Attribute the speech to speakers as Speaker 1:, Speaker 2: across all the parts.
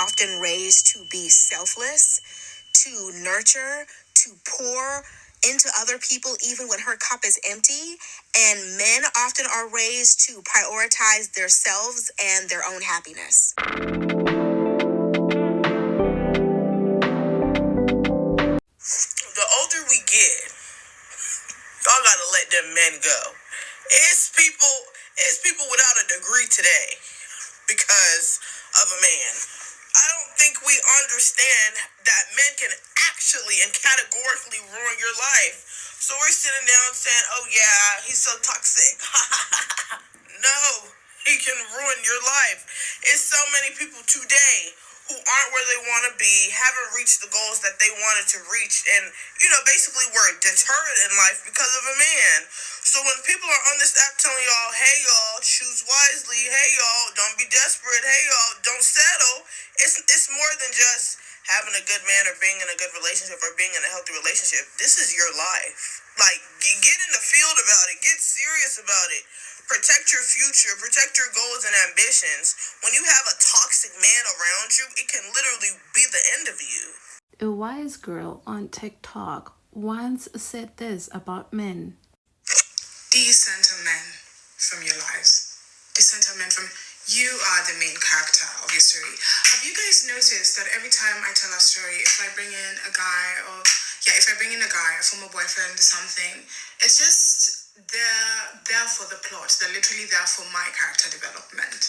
Speaker 1: often raised to be selfless, to nurture, to pour into other people even when her cup is empty. And men often are raised to prioritize themselves and their own happiness.
Speaker 2: The older we get, y'all gotta let them men go. It's people without a degree today because of a man. I don't think we understand that men can actually and categorically ruin your life. So we're sitting down saying, oh yeah, he's so toxic. No, he can ruin your life. It's so many people today who aren't where they want to be, haven't reached the goals that they wanted to reach, and, basically were deterred in life because of a man. So when people are on this app telling y'all, hey y'all, choose wisely, hey y'all, don't be desperate, hey y'all, don't settle, it's more than just having a good man or being in a good relationship or being in a healthy relationship. This is your life. Like, get in the field about it, get serious about it. Protect your future, protect your goals and ambitions. When you have a toxic man around you, it can literally be the end of you.
Speaker 3: A wise girl on TikTok once said this about men.
Speaker 4: Decenter men from your lives. Decenter men from... You are the main character of your story. Have you guys noticed that every time I tell a story, if I bring in a guy, a former boyfriend, something, it's just they're there for the plot. They're literally there for my character development.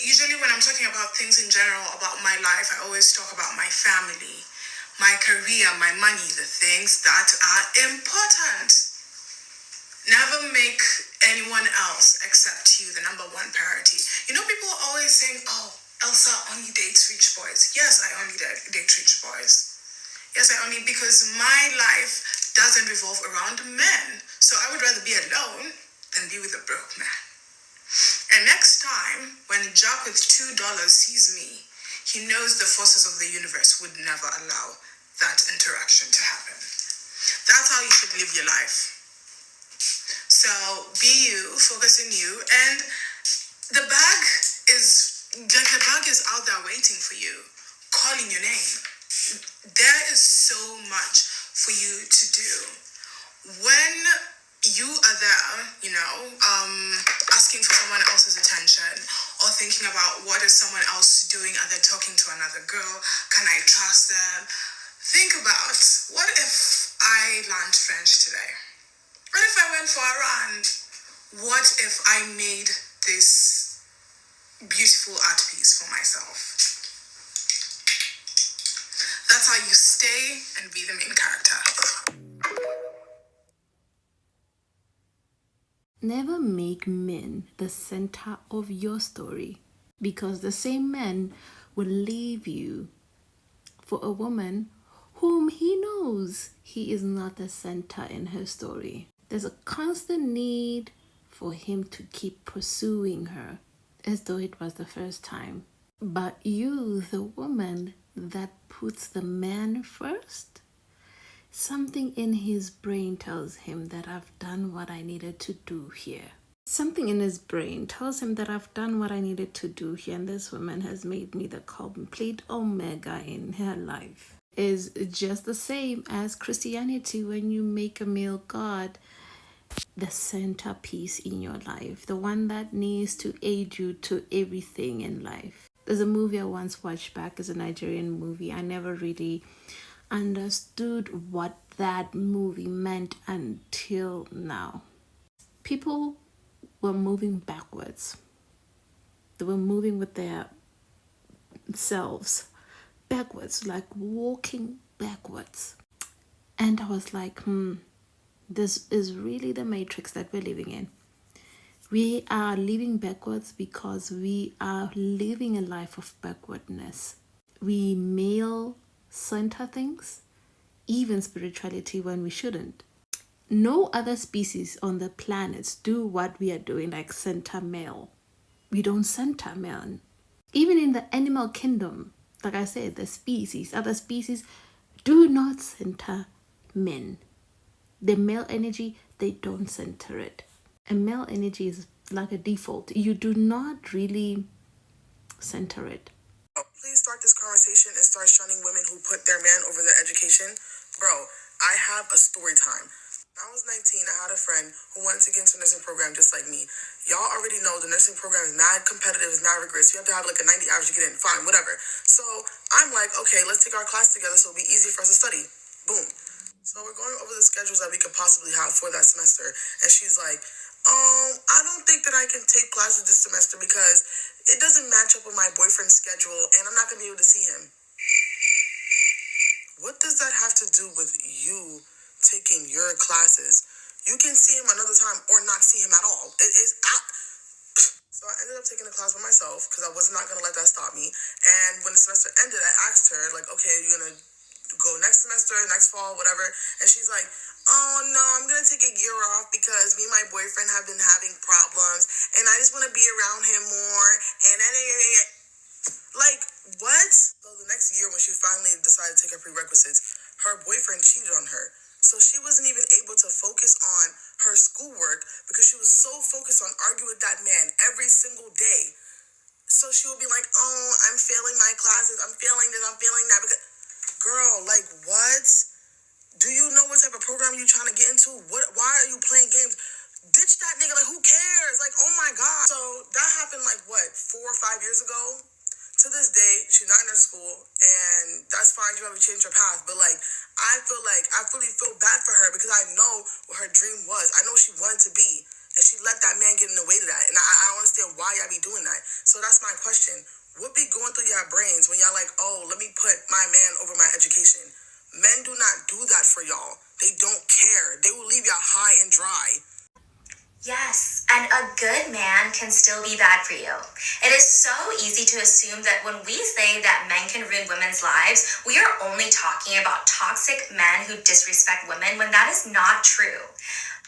Speaker 4: Usually when I'm talking about things in general, about my life, I always talk about my family, my career, my money, the things that are important. Never make anyone else except you the number one priority. People are always saying, oh, Elsa only dates rich boys. Yes, I only date rich boys. Yes, because my life doesn't revolve around men. So I would rather be alone than be with a broke man. And next time, when Jack with $2 sees me, he knows the forces of the universe would never allow that interaction to happen. That's how you should live your life. So be you, focus on you, and the bag is out there waiting for you, calling your name. There is so much for you to do. When you are there, asking for someone else's attention or thinking about what is someone else doing, are they talking to another girl? Can I trust them? Think about, what if I learned French today? What if I went for a run? What if I made this beautiful art piece for myself? That's how you stay and be the main character.
Speaker 3: Never make men the center of your story, because the same man will leave you for a woman whom he knows he is not the center in her story. There's a constant need for him to keep pursuing her as though it was the first time. But you, the woman that puts the man first, something in his brain tells him that I've done what I needed to do here. Something in his brain tells him that I've done what I needed to do here, and this woman has made me the complete omega in her life. Is just the same as Christianity when you make a male God the centerpiece in your life, the one that needs to aid you to everything in life. There's a movie I once watched back, as a Nigerian movie. I never really understood what that movie meant until now. People were moving backwards. They were moving with their selves backwards, like walking backwards. And I was like, this is really the matrix that we're living in. We are living backwards because we are living a life of backwardness. We male center things, even spirituality, when we shouldn't. No other species on the planet do what we are doing, like center male. We don't center men. Even in the animal kingdom, like I said, other species do not center men. The male energy, they don't center it. And male energy is like a default. You do not really center it.
Speaker 2: Oh, please start this conversation and start shunning women who put their man over their education, bro, I have a story time. When I was 19, I had a friend who wanted to get into a nursing program just like me. Y'all already know the nursing program is mad competitive, is mad rigorous. You have to have like a 90 average to get in. Fine, whatever. So I'm like, okay, let's take our class together so it'll be easy for us to study. Boom. So we're going over the schedules that we could possibly have for that semester. And she's like, I don't think that I can take classes this semester because it doesn't match up with my boyfriend's schedule and I'm not going to be able to see him. What does that have to do with you taking your classes? You can see him another time or not see him at all. So I ended up taking the class by myself because I was not going to let that stop me. And when the semester ended, I asked her, like, okay, you're going to go next semester, next fall, whatever. And she's like, oh, no, I'm going to take a year off because me and my boyfriend have been having problems. And I just want to be around him more. And like, what? So the next year when she finally decided to take her prerequisites, her boyfriend cheated on her. So she wasn't even able to focus on her schoolwork because she was so focused on arguing with that man every single day. So she would be like, oh, I'm failing my classes. I'm failing this. I'm failing that. Because, girl, like, what? Do you know what type of program you trying to get into? Why are you playing games? Ditch that nigga. Like, who cares? Like, oh my God. So that happened like, what, 4 or 5 years ago? To this day, she's not in her school, and that's fine. You haven't changed her path, but like, I really feel bad for her because I know what her dream was. I know what she wanted to be, and she let that man get in the way to that. And I don't understand why y'all be doing that. So that's my question: what be going through y'all brains when y'all like, oh, let me put my man over my education? Men do not do that for y'all. They don't care. They will leave y'all high and dry.
Speaker 1: Yes, and a good man can still be bad for you. It is so easy to assume that when we say that men can ruin women's lives, we are only talking about toxic men who disrespect women when that is not true.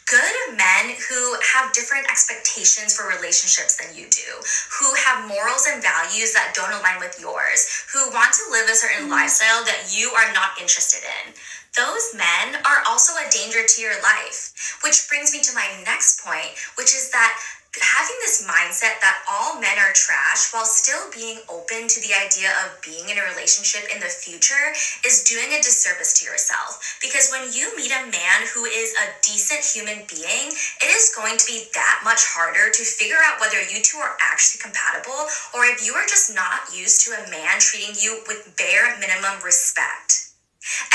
Speaker 1: Good men who have different expectations for relationships than you do, who have morals and values that don't align with yours, who want to live a certain lifestyle that you are not interested in. Those men are also a danger to your life. Which brings me to my next point, which is that having this mindset that all men are trash while still being open to the idea of being in a relationship in the future is doing a disservice to yourself. Because when you meet a man who is a decent human being, it is going to be that much harder to figure out whether you two are actually compatible or if you are just not used to a man treating you with bare minimum respect.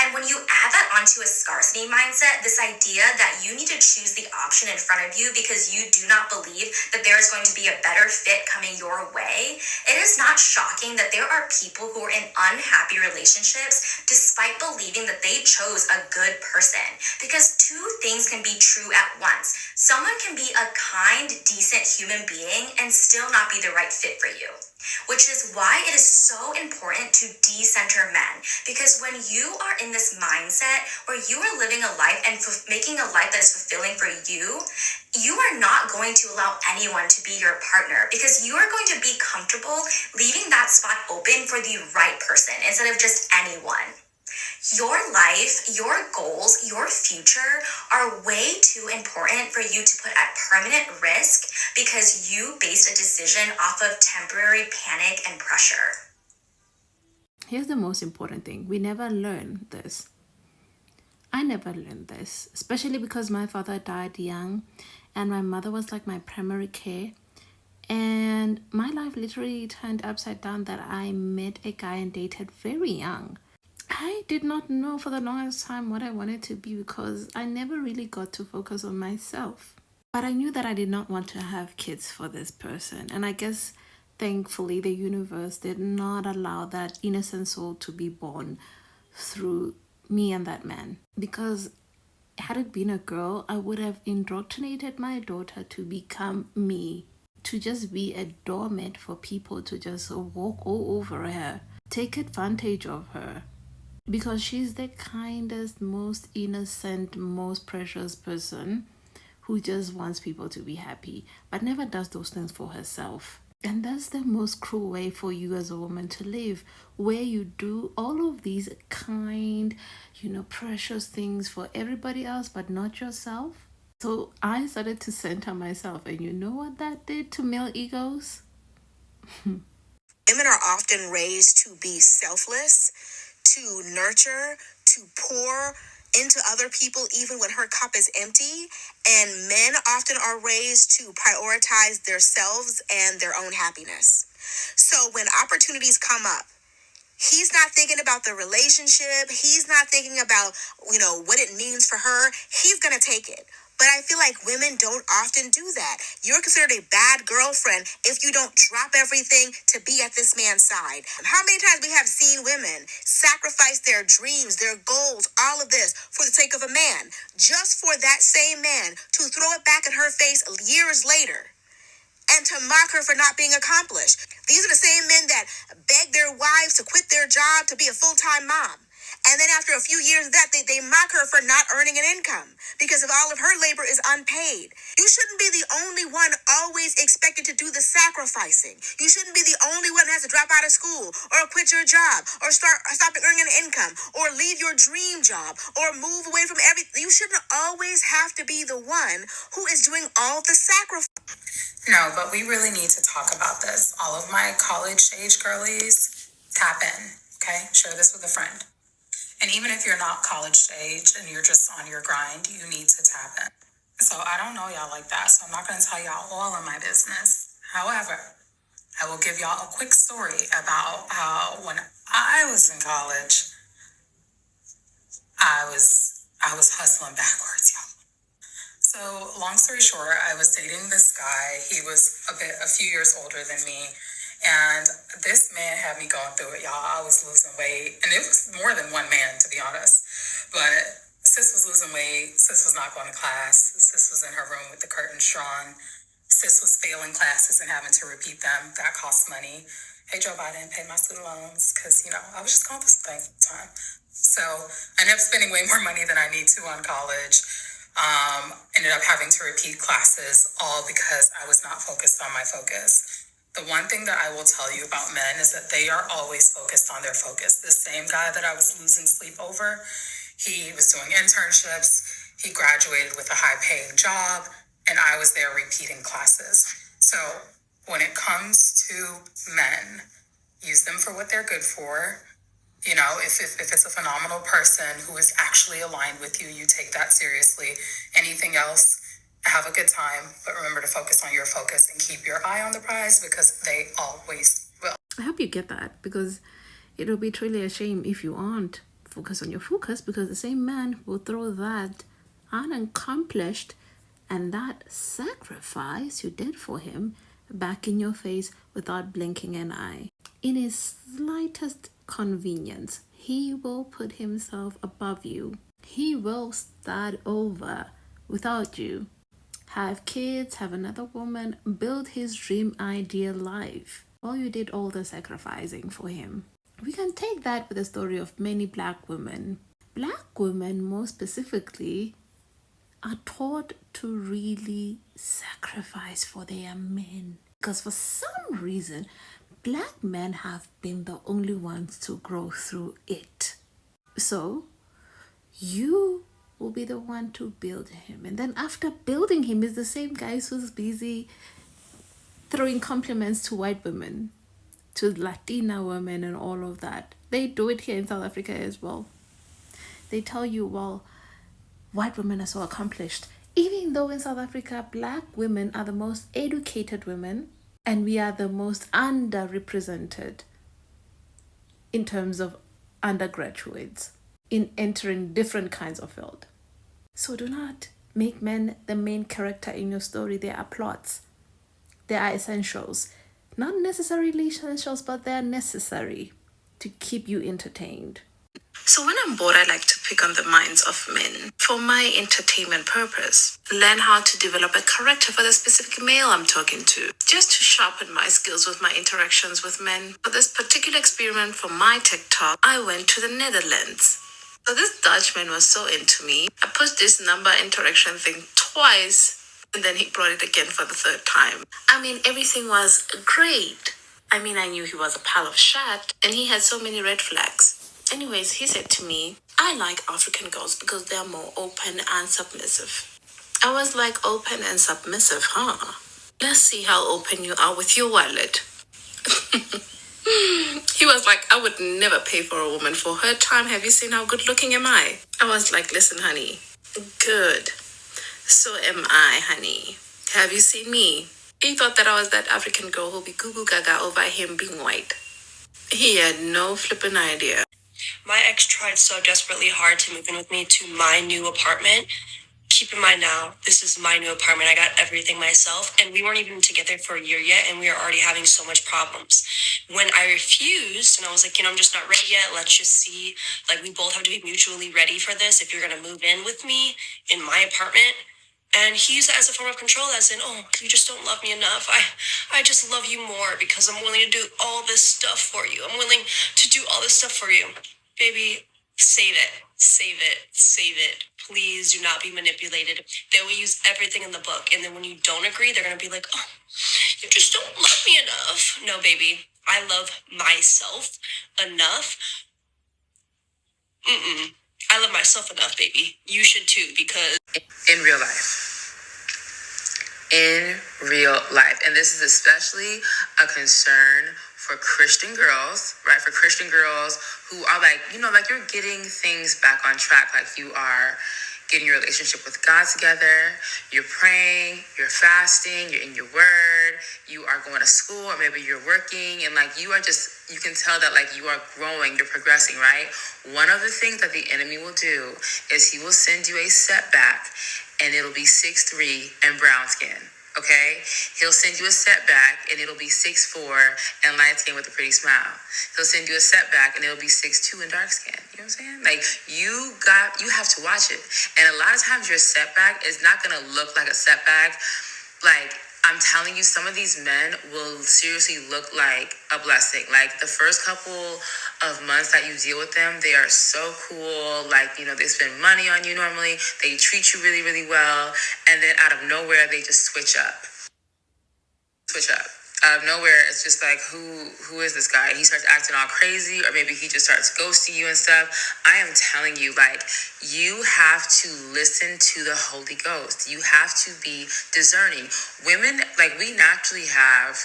Speaker 1: And when you add that onto a scarcity mindset, this idea that you need to choose the option in front of you because you do not believe that there is going to be a better fit coming your way, it is not shocking that there are people who are in unhappy relationships despite believing that they chose a good person. Because two things can be true at once. Someone can be a kind, decent human being and still not be the right fit for you. Which is why it is so important to decenter men. Because when you are in this mindset where you are living a life and making a life that is fulfilling for you, you are not going to allow anyone to be your partner because you are going to be comfortable leaving that spot open for the right person instead of just anyone. Your life, your goals, your future are way too important for you to put at permanent risk because you based a decision off of temporary panic and pressure.
Speaker 3: Here's the most important thing. We never learn this. I never learned this, especially because my father died young and my mother was like my primary care. And my life literally turned upside down that I met a guy and dated very young. I did not know for the longest time what I wanted to be because I never really got to focus on myself. But I knew that I did not want to have kids for this person. And I guess thankfully the universe did not allow that innocent soul to be born through me and that man. Because had it been a girl, I would have indoctrinated my daughter to become me. To just be a doormat for people to just walk all over her. Take advantage of her. Because she's the kindest, most innocent, most precious person who just wants people to be happy, but never does those things for herself. And that's the most cruel way for you as a woman to live, where you do all of these kind, precious things for everybody else, but not yourself. So I started to center myself, and you know what that did to male egos?
Speaker 1: Women are often raised to be selfless, to nurture, to pour into other people even when her cup is empty. And men often are raised to prioritize themselves and their own happiness. So when opportunities come up, he's not thinking about the relationship. He's not thinking about, what it means for her. He's going to take it. But I feel like women don't often do that. You're considered a bad girlfriend if you don't drop everything to be at this man's side. How many times we have seen women sacrifice their dreams, their goals, all of this for the sake of a man, just for that same man to throw it back in her face years later and to mock her for not being accomplished. These are the same men that beg their wives to quit their job to be a full-time mom. And then after a few years of that, they mock her for not earning an income because of all of her labor is unpaid. You shouldn't be the only one always expected to do the sacrificing. You shouldn't be the only one that has to drop out of school or quit your job or stop earning an income or leave your dream job or move away from everything. You shouldn't always have to be the one who is doing all the sacrifice.
Speaker 4: No, but we really need to talk about this. All of my college age girlies, tap in, okay? Share this with a friend. And even if you're not college age and you're just on your grind, you need to tap in. So I don't know y'all like that, so I'm not going to tell y'all all of my business. However, I will give y'all a quick story about how when I was in college, I was hustling backwards, y'all. So long story short, I was dating this guy. He was a few years older than me. And this man had me going through it, y'all. I was losing weight. And it was more than one man, to be honest. But sis was losing weight. Sis was not going to class. Sis was in her room with the curtains drawn. Sis was failing classes and having to repeat them. That cost money. Hey, Joe Biden, pay my student loans. Because, I was just going through some things at the time. So I ended up spending way more money than I need to on college. Ended up having to repeat classes all because I was not focused on my focus. The one thing that I will tell you about men is that they are always focused on their focus. The same guy that I was losing sleep over, he was doing internships, he graduated with a high-paying job, and I was there repeating classes. So when it comes to men, use them for what they're good for. If it's a phenomenal person who is actually aligned with you, you take that seriously. Anything else, have a good time, but remember to focus on your focus and keep your eye on the prize because they always will.
Speaker 3: I hope you get that, because it'll be truly a shame if you aren't focused on your focus, because the same man will throw that unaccomplished and that sacrifice you did for him back in your face without blinking an eye. In his slightest convenience, he will put himself above you. He will start over without you. Have kids, have another woman, build his dream ideal life. While you did all the sacrificing for him. We can take that with the story of many black women. Black women, more specifically, are taught to really sacrifice for their men. Because for some reason, black men have been the only ones to grow through it. So, you will be the one to build him. And then after building him is the same guys who's busy throwing compliments to white women, to Latina women and all of that. They do it here in South Africa as well. They tell you, well, white women are so accomplished. Even though in South Africa, black women are the most educated women and we are the most underrepresented in terms of undergraduates in entering different kinds of field. So do not make men the main character in your story. They are plots. They are essentials. Not necessarily essentials, but they are necessary to keep you entertained.
Speaker 1: So when I'm bored, I like to pick on the minds of men for my entertainment purpose. Learn how to develop a character for the specific male I'm talking to, just to sharpen my skills with my interactions with men. For this particular experiment for my TikTok, I went to the Netherlands. So this Dutchman was so into me. I pushed this number interaction thing twice, and then he brought it again for the third time. Everything was great. I knew he was a pile of shit, and he had so many red flags. Anyways, he said to me, I like African girls because they're more open and submissive. I was like, open and submissive, huh? Let's see how open you are with your wallet.
Speaker 3: He was like, I would never pay for a woman for her time. Have you seen how good looking am I? I was like, listen, honey, good. So am I, honey. Have you seen me? He thought that I was that African girl who'll be goo goo gaga over him being white. He had no flippin' idea.
Speaker 1: My ex tried so desperately hard to move in with me to my new apartment. Keep in mind now, this is my new apartment. I got everything myself, and we weren't even together for a year yet, and we are already having so much problems. When I refused, and I was like, I'm just not ready yet. Let's just see. Like, we both have to be mutually ready for this if you're going to move in with me in my apartment. And he used it as a form of control, as in, oh, you just don't love me enough. I just love you more because I'm willing to do all this stuff for you. I'm willing to do all this stuff for you. Baby, save it. Save it. Save it. Please do not be manipulated. They will use everything in the book. And then when you don't agree, they're going to be like, oh, you just don't love me enough. No, baby. I love myself enough. I love myself enough, baby. You should too, because
Speaker 4: In real life. In real life. And this is especially a concern for Christian girls, right? For Christian girls who are like, like you're getting things back on track. Like you are getting your relationship with God together. You're praying, you're fasting, you're in your word, you are going to school, or maybe you're working, and like you can tell that like you are growing, you're progressing, right? One of the things that the enemy will do is he will send you a setback, and it'll be 6'3" and brown skin. Okay? He'll send you a setback and it'll be 6'4" and light skin with a pretty smile. He'll send you a setback and it'll be 6'2" and dark skin. You know what I'm saying? Like you have to watch it. And a lot of times your setback is not gonna look like a setback. Like I'm telling you, some of these men will seriously look like a blessing. Like the first couple of months that you deal with them, they are so cool. Like, they spend money on you normally. They treat you really, really well. And then out of nowhere, they just switch up. Out of nowhere, it's just like, who is this guy? He starts acting all crazy, or maybe he just starts ghosting you and stuff. I am telling you, like, you have to listen to the Holy Ghost. You have to be discerning. Women, like, we naturally have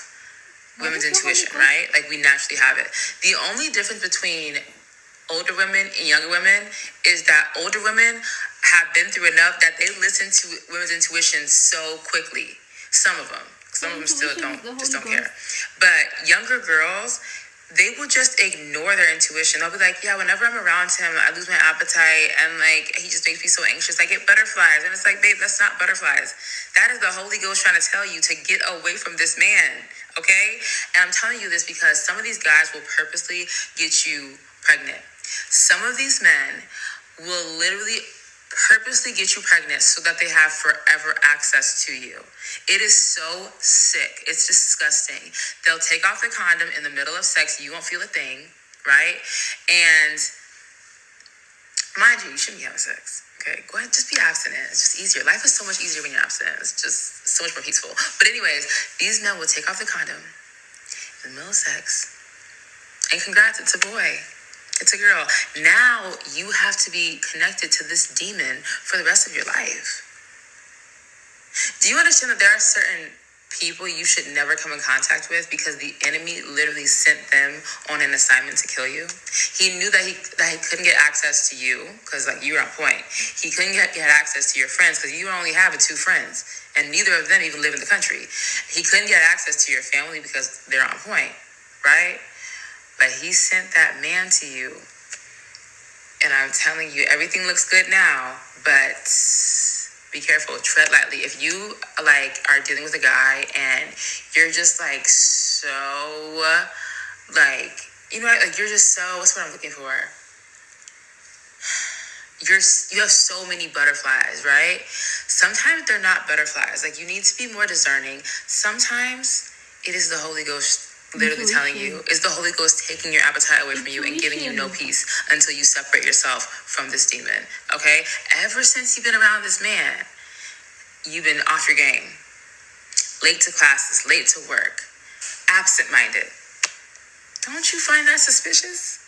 Speaker 4: women's intuition, right? Like, we naturally have it. The only difference between older women and younger women is that older women have been through enough that they listen to women's intuition so quickly. Some of them still don't care. But younger girls, they will just ignore their intuition. They'll be like, yeah, whenever I'm around him, I lose my appetite, and like he just makes me so anxious. I get butterflies. And it's like, babe, that's not butterflies. That is the Holy Ghost trying to tell you to get away from this man. Okay? And I'm telling you this because some of these guys will purposely get you pregnant. Some of these men will literally purposely get you pregnant so that they have forever access to you. It is so sick. It's disgusting. They'll take off the condom in the middle of sex. You won't feel a thing, right? And mind you shouldn't be having sex. Okay, go ahead, just be abstinent. It's just easier. Life is so much easier when you're abstinent. It's just so much more peaceful. But anyways, these men will take off the condom in the middle of sex. And congrats, it's a boy. It's a girl. Now you have to be connected to this demon for the rest of your life. Do you understand that there are certain people you should never come in contact with because the enemy literally sent them on an assignment to kill you? He knew that he couldn't get access to you because like you were on point. He couldn't get access to your friends because you only have 2 friends, and neither of them even live in the country. He couldn't get access to your family because they're on point, right? But he sent that man to you. And I'm telling you, everything looks good now, but be careful, tread lightly. If you like are dealing with a guy and you're just like so like, like you're just so, what's what I'm looking for? You have so many butterflies, right? Sometimes they're not butterflies. Like you need to be more discerning. Sometimes it is the Holy Ghost literally telling you, is the Holy Ghost taking your appetite away from you and giving you no peace until you separate yourself from this demon, okay? Ever since you've been around this man, you've been off your game. Late to classes, late to work, absent-minded. Don't you find that suspicious?